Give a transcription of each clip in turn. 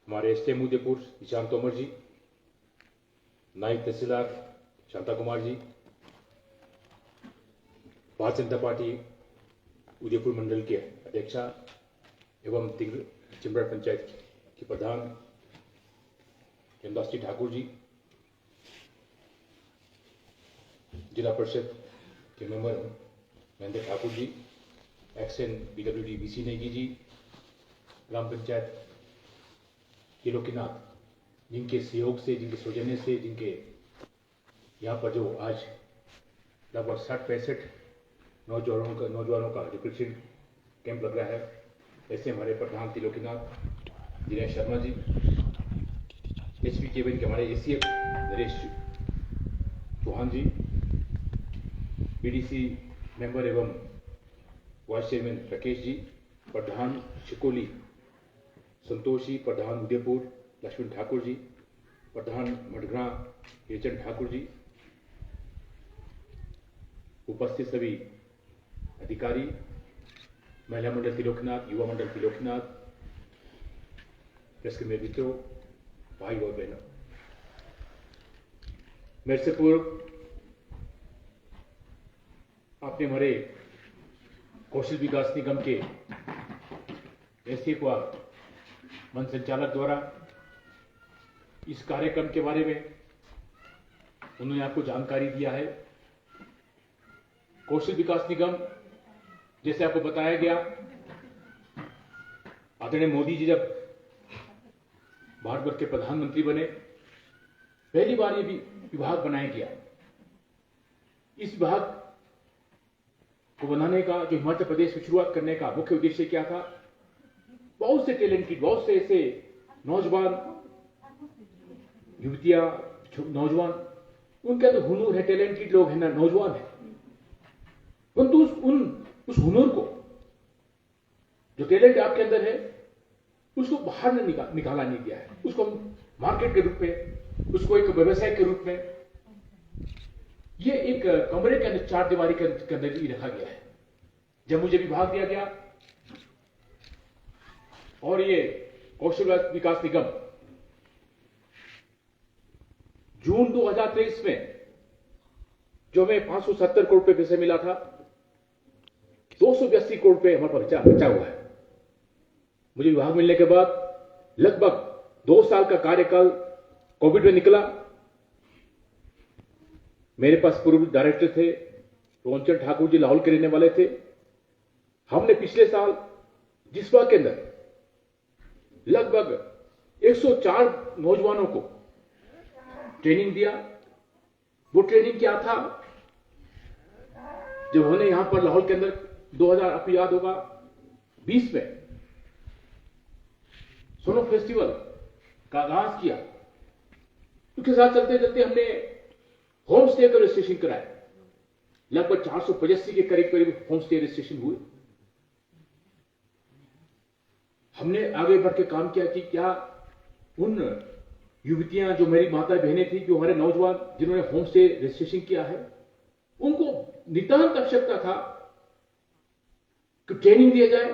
हमारे एसटीएम उदयपुर ईशान तोमर जी, नायब तहसीलदार शांता कुमार जी, भारतीय जनता पार्टी उदयपुर मंडल के अध्यक्षा एवं चिंबड़ पंचायत के प्रधान चंदाश्री ठाकुर जी, जिला परिषद के member Mahendra Thakur ji, action बीडब्ल्यूडी BC Negi ji, ग्राम पंचायत त्रिलोकीनाथ, जिनके सहयोग से, जिनके सौजन्य से, जिनके यहाँ पर जो आज लगभग 60-65 नौजवानों का रिक्रूटमेंट कैंप लग रहा है, ऐसे हमारे प्रधान त्रिलोकीनाथ दिनेश शर्मा जी, एचपी केबिन के हमारे एसीएफ नरेश चौहान जी, बीडीसी मेंबर एवं वाइस चेयरमैन राकेश जी, प्रधान शिकोली संतोषी, प्रधान उदयपुर लक्ष्मण ठाकुर जी, प्रधान मडग्रा रेचन ठाकुर जी, उपस्थित सभी अधिकारी, महिला मंडल त्रिलोकीनाथ, युवा मंडल त्रिलोकीनाथ, प्रेस के मेरे मित्रों, भाई और बहनों, मेरे से पूर्व आपने हमारे कौशल विकास निगम के एसटीएफ मन संचालक द्वारा इस कार्यक्रम के बारे में उन्होंने आपको जानकारी दिया है। कौशल विकास निगम, जैसे आपको बताया गया, आदरणीय मोदी जी जब भारतवर्ष के प्रधानमंत्री बने, पहली बार ये विभाग बनाया गया। इस विभाग को बनाने का, जो हिमाचल प्रदेश में शुरुआत करने का मुख्य उद्देश्य क्या था? बहुत से टैलेंटेड, बहुत से ऐसे नौजवान युवतियां, नौजवान, उनके अंदर हुनर है, टैलेंटेड लोग हैं ना, नौजवान है, परंतु उस हुनर को, जो टैलेंट आपके अंदर है, उसको बाहर निकाला नहीं गया है। उसको मार्केट के रूप में, उसको एक व्यवसाय के रूप में, ये एक कमरे के अंदर, चार दीवारी के अंदर ही रखा गया है। जब मुझे विभाग दिया गया और ये कौशल विकास निगम जून 2023 में जो हमें 570 करोड़ रुपए पैसे मिला था, 282 करोड़ रुपए हमारे पास बचा हुआ है। मुझे विभाग मिलने के बाद लगभग 2 साल का कार्यकाल कोविड में निकला। मेरे पास पूर्व डायरेक्टर थे रोनचंद ठाकुर जी, लाहौल के रहने वाले थे। हमने पिछले साल जिस्पा के अंदर लगभग 104 नौजवानों को ट्रेनिंग दिया। वो ट्रेनिंग क्या था? जब हमने यहां पर लाहौल के अंदर 2000, आपको याद होगा, 20 में सोनो फेस्टिवल का आगाज किया। उसके साथ चलते चलते हमने होम स्टे का रजिस्ट्रेशन कराया। लगभग 485 के करीब होम स्टे रजिस्ट्रेशन हुए। हमने आगे बढ़ के काम किया कि क्या उन युवतियां, जो मेरी माता बहनें थी, जो हमारे नौजवान जिन्होंने होम स्टे रजिस्ट्रेशन किया है, उनको नितांत आवश्यकता था कि ट्रेनिंग दिया जाए,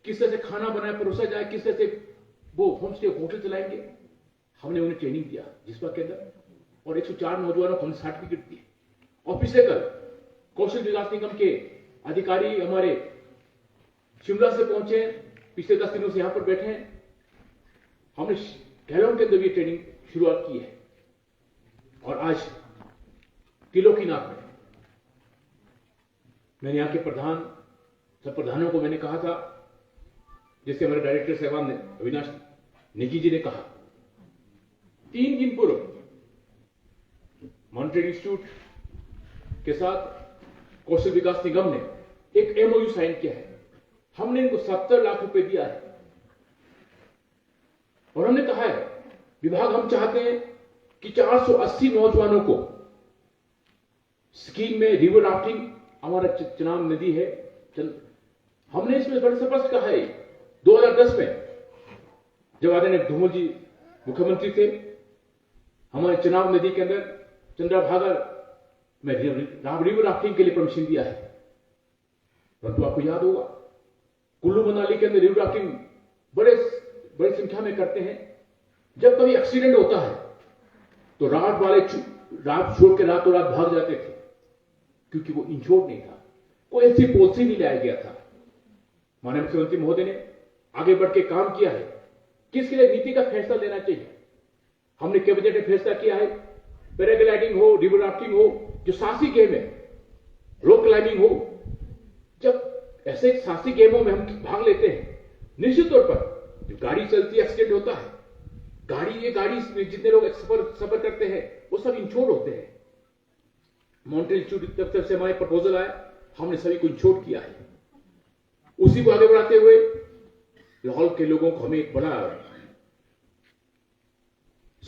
किस तरह से खाना बनाया परोसा जाए, किस तरह से वो होम स्टे होटल चलाएंगे। हमने उन्हें ट्रेनिंग दिया जिसपा के अंदर, और 104 नौजवानों को हमने सर्टिफिकेट दिए। और पिछले कल कौशल विकास निगम के अधिकारी हमारे शिमला से पहुंचे, पिछले 10 दिनों से यहां पर बैठे हैं। हमने केलंग के अंदर ये ट्रेनिंग शुरुआत की है। और आज त्रिलोकीनाथ में मैंने यहाँ के सब प्रधानों को मैंने कहा था, जैसे हमारे डायरेक्टर साहब अविनाश नेगी जी ने कहा, 3 दिन पूर्व मॉनिटरिंग इंस्टीट्यूट के साथ कौशल विकास निगम ने एक एमओयू साइन किया है। हमने इनको 70 लाख रुपए दिया है और हमने कहा है, विभाग हम चाहते हैं कि 480 नौजवानों को स्कीम में रिवर राफ्टिंग, हमारा चिनाब नदी है, हमने इसमें बड़े स्पष्ट कहा है। 2010 में जब आदरणीय धूमल जी मुख्यमंत्री थे, हमारे चिनाब नदी के अंदर चंद्रभागा में रिवर राफ्टिंग के लिए परमिशन दिया है। परंतु आपको याद होगा, कुल्लू मनाली के अंदर रिवर राफ्टिंग बड़े बड़ी संख्या में करते हैं। जब कभी एक्सीडेंट होता है तो रात छोड़ के रातों रात भाग जाते थे, क्योंकि वो इंश्योर्ड नहीं था, कोई ऐसी पॉलिसी नहीं लाया गया था। माननीय मुख्यमंत्री महोदय ने आगे बढ़ के काम किया है। किसके लिए नीति का फैसला लेना चाहिए? हमने कैबिनेट में फैसला किया है, पैराग्लाइडिंग हो, रिवर राफ्टिंग हो, जो साहसी गेम है, रॉक क्लाइंबिंग हो, जब ऐसे साहसी गेमों में हम भाग लेते हैं, निश्चित तौर पर जो गाड़ी चलती है, एक्सीडेंट होता है, गाड़ी में जितने लोग सफर करते हैं वो सब इंश्योर्ड होते हैं। मॉन्ट्रियल इंस्टीट्यूट की तरफ से हमारे प्रपोजल आया, हमने सभी को इंश्योर्ड किया है। उसी को आगे बढ़ाते हुए लाहौल के लोगों को हमें एक बड़ा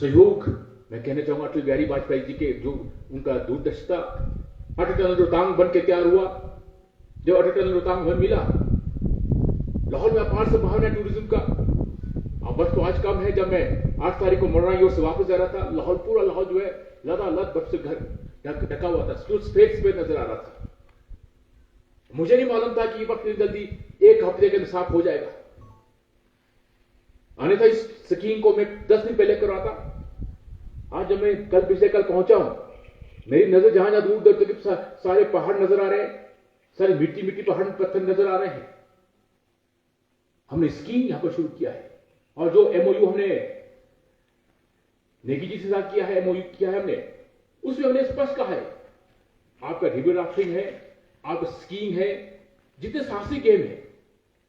सहयोग मैं कहना चाहूंगा अटल बिहारी वाजपेयी जी के, जो उनका दूरदर्शिता अटल टनल रोहतांग बन के तैयार हुआ। जब अटल टनल रोहतांग हमें मिला, लाहौल में अपार संभावना टूरिज्म का। बर्फ तो आज कम है। जब मैं 8 तारीख को मरना योर से वापस जा रहा था, पूरा लाहौल जो है लदालद बर्फ से घर ढका हुआ था, स्पेस पे नजर आ रहा था। मुझे नहीं मालूम था कि ये बर्फ जल्दी 1 हफ्ते के अंदर साफ हो जाएगा। अन्यथा इस स्कीइंग को मैं 10 दिन पहले करवा था। आज जब मैं पिछले कल पहुंचा हूं, मेरी नजर जहां दूर तक सारे पहाड़ नजर आ रहे हैं, सारे मिट्टी पहाड़ पत्थर नजर आ रहे हैं। हमने स्कीइंग यहां पर शुरू किया है। और जो एमओयू हमने नेगी जी के साथ किया है, एमओयू किया है हमने, उसमें हमने स्पष्ट कहा है, आपका रिवर राफ्टिंग है, आपका स्कीइंग है, जितने साहसिक गेम है,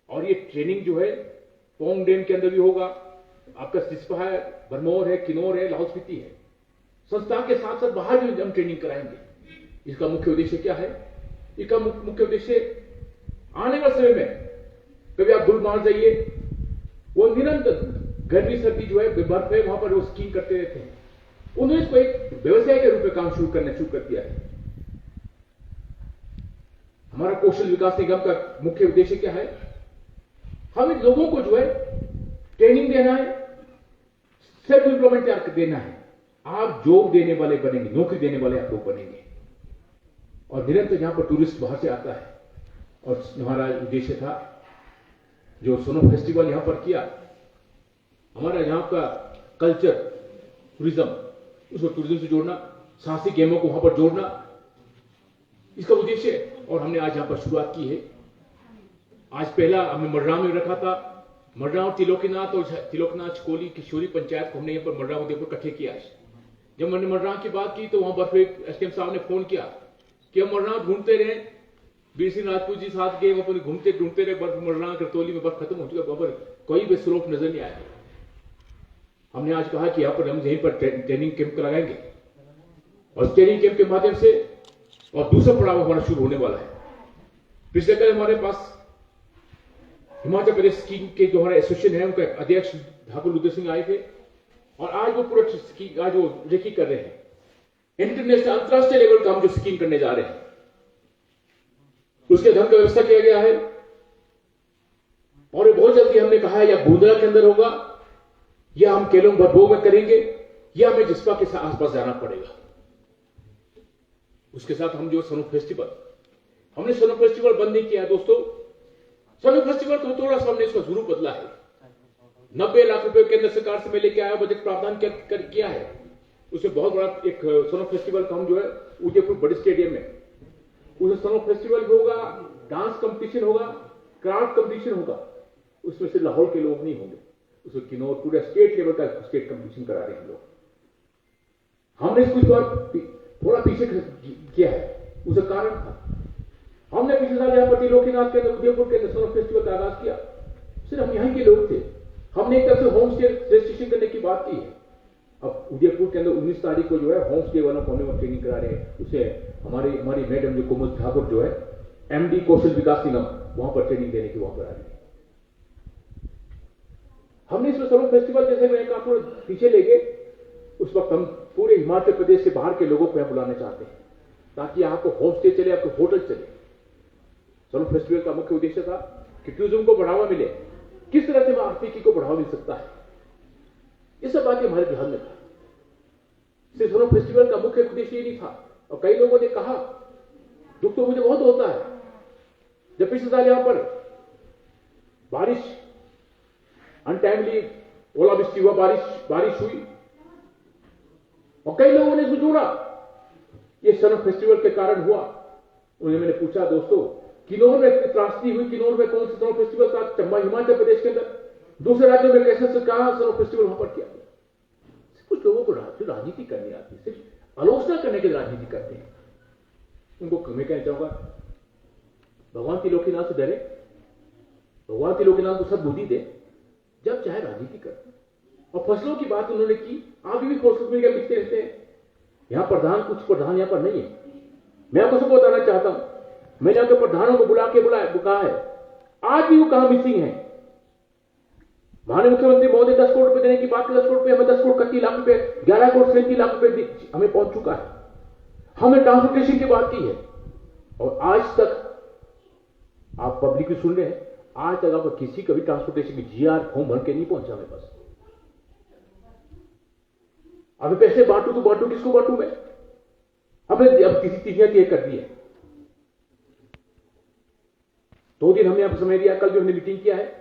और ये ट्रेनिंग जो है पोंग डैम के अंदर भी होगा, आपका सिस्पा है, भरमौर है, किन्नौर है, लाहौल स्पीति है। संस्था के साथ साथ बाहर भी हम ट्रेनिंग कराएंगे। इसका मुख्य उद्देश्य क्या है? इसका मुख्य उद्देश्य आने वाले समय में कभी आप गुलमार्ग जाइए, वो निरंतर गर्मी सर्दी जो है बर्फ है, वहां पर वो स्कीइंग करते रहते हैं। उन्होंने इसको एक व्यवसाय के रूप में काम शुरू कर दिया है। हमारा कौशल विकास निगम का मुख्य उद्देश्य क्या है? हमें लोगों को जो है ट्रेनिंग देना है, सेल्फ एम्प्लॉयमेंट तैयार देना है। आप जॉब देने वाले बनेंगे, नौकरी देने वाले आप लोग बनेंगे। और निरंतर यहां पर टूरिस्ट बाहर से आता है। और हमारा उद्देश्य था जो सोनो फेस्टिवल यहां पर किया, हमारा यहां का कल्चर टूरिज्म, उसको टूरिज्म से जोड़ना, साहसिक गेमों को वहां पर जोड़ना, इसका उद्देश्य है। और हमने आज यहां पर शुरुआत की है। आज पहला हमने मडराव में रखा था। मडराव, त्रिलोकीनाथ और त्रिलोकनाथ, चिकोली, किशोरी पंचायत को हमने यहाँ पर मडराव उदयपुर इकट्ठे किया। जब मैंने मडराव की बात की तो वहां पर एसडीएम साहब ने फोन किया कि हम मडराव ढूंढते रहे। बीर सिंह राजपूत जी साथ गए, वहां पर ढूंढते रहे बर्फ। मडराव करतौली में बर्फ खत्म हो चुका, वहां पर कोई भी स्लोप नजर नहीं आया। हमने आज कहा कि यहाँ पर हम यहीं पर ट्रेनिंग कैंप लगाएंगे, और ट्रेनिंग कैंप के माध्यम से और दूसरा पड़ाव हमारा शुरू होने वाला है। पिछले कल हमारे पास हिमाचल प्रदेश स्कीइंग के जो हमारे एसोसिएशन है, उनके अध्यक्ष ठाकुर लुदर सिंह आए थे, और आज वो पूरा स्कीइंग आज वो रेकी कर रहे हैं। इंटरनेशनल, अंतरराष्ट्रीय लेवल का हम जो स्कीइंग करने जा रहे हैं, उसके धन का व्यवस्था किया गया है। और बहुत जल्दी हमने कहा है, या बूंदरा के अंदर होगा, या हम केलोंग बरबोग में करेंगे, या हमें जिस्पा के आसपास जाना पड़ेगा। उसके साथ हम जो सनो फेस्टिवल, हमने सनो फेस्टिवल बंद नहीं किया है दोस्तों। सनो फेस्टिवल को थोड़ा सा हमने इसका जरूर बदला है। 90 लाख रुपए केंद्र सरकार से मैं लेके आया, बजट प्रावधान किया है। उसमें बहुत बड़ा एक सनो फेस्टिवल का हम जो है उदयपुर बड़े स्टेडियम में, उसमें सनो फेस्टिवल भी होगा, डांस कंपटीशन होगा, क्राफ्ट कंपटीशन होगा। उसमें से लाहौल के लोग नहीं होंगे, उसमें किन्नौर पूरा स्टेट लेवल का स्टेट कंपटीशन करा रहे हैं लोग। हमने इसको थोड़ा पीछे किया है, उसका कारण था हमने पिछले साल यहाँ पर त्रिलोकीनाथ के अंदर, उदयपुर के अंदर सनो फेस्टिवल का आगाज किया। सिर्फ हम यहीं के लोग थे। हमने एक तरह से होम स्टे रजिस्ट्रेशन करने की बात की है। अब उदयपुर के अंदर 19 तारीख को जो है होम स्टे वालों को हम ट्रेनिंग करा रहे हैं। उसे हमारी मैडम जो कोमल ठाकुर जो है एमडी कौशल विकास निगम, वहां पर ट्रेनिंग देने की वहां पर आ रही है। हमने इसमें सनो फेस्टिवल जैसे मैं कहा पूरे पीछे ले गए। उस वक्त हम पूरे हिमाचल प्रदेश से बाहर के लोगों को यहां बुलाना चाहते हैं, ताकि आपको होम स्टे चले, आपको होटल चले। सनो फेस्टिवल का मुख्य उद्देश्य था कि टूरिज्म को बढ़ावा मिले, किस तरह से आर्थिकी को बढ़ावा मिल सकता है, ये सब बातें हमारे ध्यान में था। सिर्फ सनो फेस्टिवल का मुख्य उद्देश्य ये नहीं था। और कई लोगों ने कहा, दुख तो मुझे बहुत होता है, जब पिछले साल यहां पर बारिश अनटाइमली ओलावृष्टि हुआ, बारिश हुई, और कई लोगों ने इसको जोड़ा ये सनम फेस्टिवल के कारण हुआ। उन्हें मैंने पूछा, दोस्तों किन्नौर में त्रासदी हुई, किन्नौर में कौन सा सनम फेस्टिवल था? चंबा हिमाचल प्रदेश के अंदर, दूसरे राज्यों में कैसे से कहा सनम फेस्टिवल वहां पर किया गया? कुछ लोगों को राजनीति करनी आती है, सिर्फ आलोचना करने के लिए राजनीति करते हैं। उनको मैं कहना चाहूंगा, भगवान त्रिलोकीनाथ से डरे, भगवान त्रिलोकीनाथ को सद्बुद्धि दे, जब चाहे राजनीति करते। और फसलों की बात उन्होंने की, आगे भी कोशिश मिलकर लिखते रहते हैं। यहां कुछ प्रधान यहां पर नहीं है। मैं आपको सबको बताना चाहता हूं, मैंने आपके प्रधानों को कहा है, आज भी वो कहां मिसिंग है। माननीय मुख्यमंत्री महोदय 10 करोड़ रुपए देने की बात, 10 करोड़ रुपए, हमें 10 करोड़ 31 लाख रुपए, 11 करोड़ 37 लाख रुपए हमें पहुंच चुका है। हमने ट्रांसपोर्टेशन की बात की है, और आज तक आप पब्लिक भी सुन रहे हैं, आज तक आपको किसी का भी ट्रांसपोर्टेशन की जीआर फॉर्म भर के नहीं पहुंचा मेरे पास। अभी पैसे बांटू तो बांटू, किसको बांटू मैं? हमने अब किसी तिथियां तय कर दी है। 2 दिन हमने अब समय दिया, कल जो हमने मीटिंग किया है,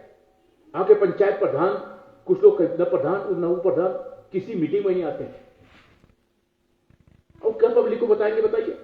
आगे पंचायत प्रधान, कुछ लोग न प्रधान न प्रधान किसी मीटिंग में नहीं आते हैं। और क्या पब्लिक को बताएंगे? बताइए।